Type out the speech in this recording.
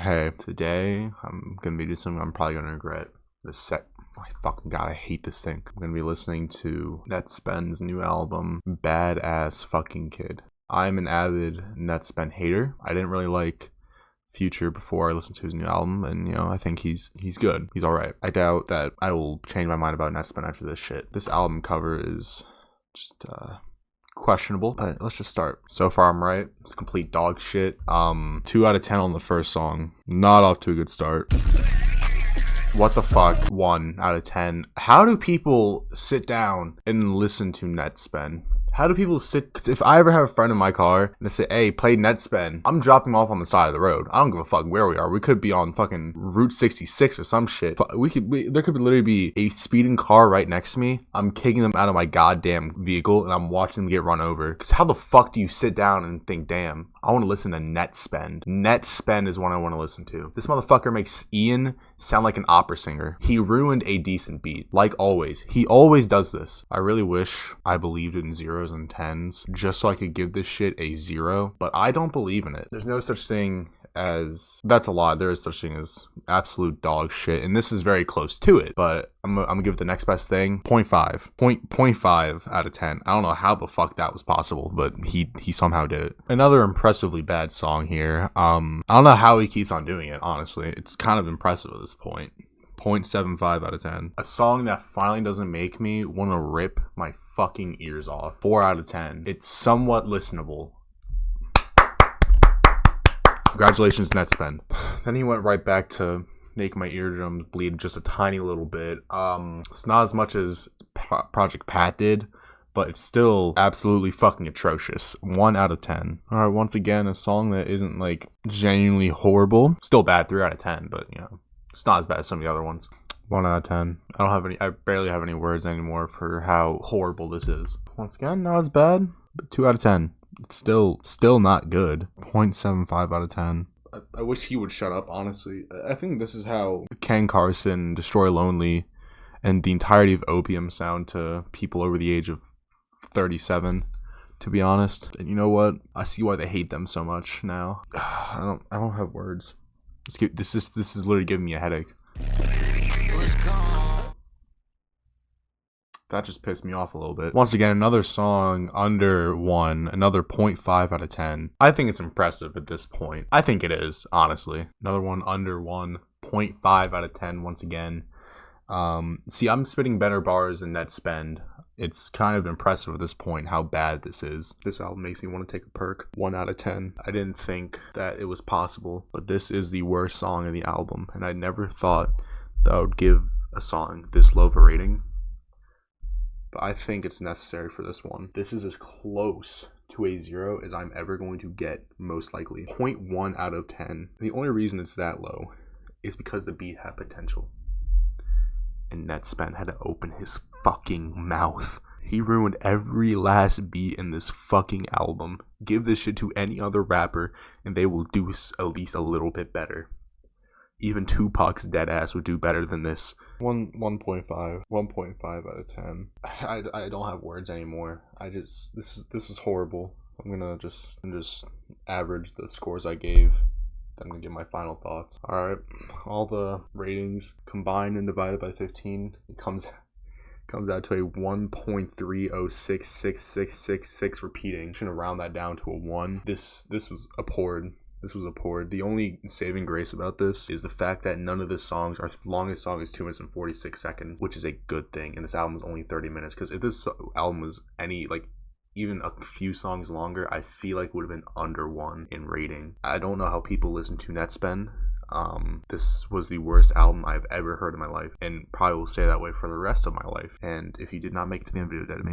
Hey, today I'm gonna be doing something I'm probably gonna regret. This set. Oh my fucking god, I hate this thing. I'm gonna be listening to Nettspend's new album, ASS Fucking Kid. I'm an avid Nettspend hater. I didn't really like Future before I listened to his new album, and I think he's good. He's alright. I doubt that I will change my mind about Nettspend after this shit. This album cover is just questionable, but let's just start. So far I'm right. It's complete dog shit. 2 out of 10 on the first song. Not off to a good start. What the fuck? 1 out of 10. How do people sit down and listen to Nettspend? How do people sit? Because if I ever have a friend in my car and they say, hey, play Nettspend, I'm dropping them off on the side of the road. I don't give a fuck where we are. We could be on fucking Route 66 or some shit. There could literally be a speeding car right next to me. I'm kicking them out of my goddamn vehicle and I'm watching them get run over. Because how the fuck do you sit down and think, damn, I want to listen to Nettspend. Nettspend is what I want to listen to. This motherfucker makes Ian sound like an opera singer. He ruined a decent beat. Like always. He always does this. I really wish I believed in zeros and tens just so I could give this shit a 0, but I don't believe in it. There's no such thing as, that's a lot. There is such thing as absolute dog shit, and this is very close to it, but I'm gonna give it the next best thing. 0.5 out of 10. I don't know how the fuck that was possible, but he somehow did it. Another impressively bad song here. I don't know how he keeps on doing it, honestly. It's kind of impressive at this point. 0.75 out of 10. A song that finally doesn't make me want to rip my fucking ears off. 4 out of 10. It's somewhat listenable. Congratulations, Nettspend. Then he went right back to make my eardrums bleed just a tiny little bit. It's not as much as Project Pat did, but it's still absolutely fucking atrocious. 1 out of 10. All right, once again, a song that isn't like genuinely horrible. Still bad, 3 out of 10, but it's not as bad as some of the other ones. 1 out of 10. I barely have any words anymore for how horrible this is. Once again, not as bad, but 2 out of 10. It's still not good. 0.75 out of 10. I wish he would shut up, honestly. I think this is how Ken Carson, Destroy Lonely, and the entirety of Opium sound to people over the age of 37, to be honest. And you know what? I see why they hate them so much now. I don't have words. This is literally giving me a headache. That just pissed me off a little bit. Once again, another song under 1, another 0.5 out of 10. I think it's impressive at this point. I think it is, honestly. Another one under 1, 0.5 out of 10 once again. See, I'm spitting better bars than Nettspend. It's kind of impressive at this point how bad this is. This album makes me want to take a perk. 1 out of 10. I didn't think that it was possible, but this is the worst song in the album, and I never thought that I would give a song this low of a rating. But I think it's necessary for this one. This is as close to a 0 as I'm ever going to get, most likely. 0.1 out of 10. The only reason it's that low is because the beat had potential. And Nettspend had to open his fucking mouth. He ruined every last beat in this fucking album. Give this shit to any other rapper and they will do at least a little bit better. Even Tupac's dead ass would do better than this. 1.5 out of 10. I don't have words anymore. This was horrible. I'm gonna just average the scores I gave. Then I'm gonna give my final thoughts. Alright, all the ratings combined and divided by 15, it comes out to a 1.30666666 repeating. I'm just gonna round that down to a 1. This was abhorred. This was abhorred. The only saving grace about this is the fact that none of the songs, our longest song is 2 minutes and 46 seconds, which is a good thing. And this album is only 30 minutes. Because if this album was even a few songs longer, I feel like it would have been under 1 in rating. I don't know how people listen to Nettspend. This was the worst album I've ever heard in my life. And probably will stay that way for the rest of my life. And if you did not make it to the end of the video, dead to me.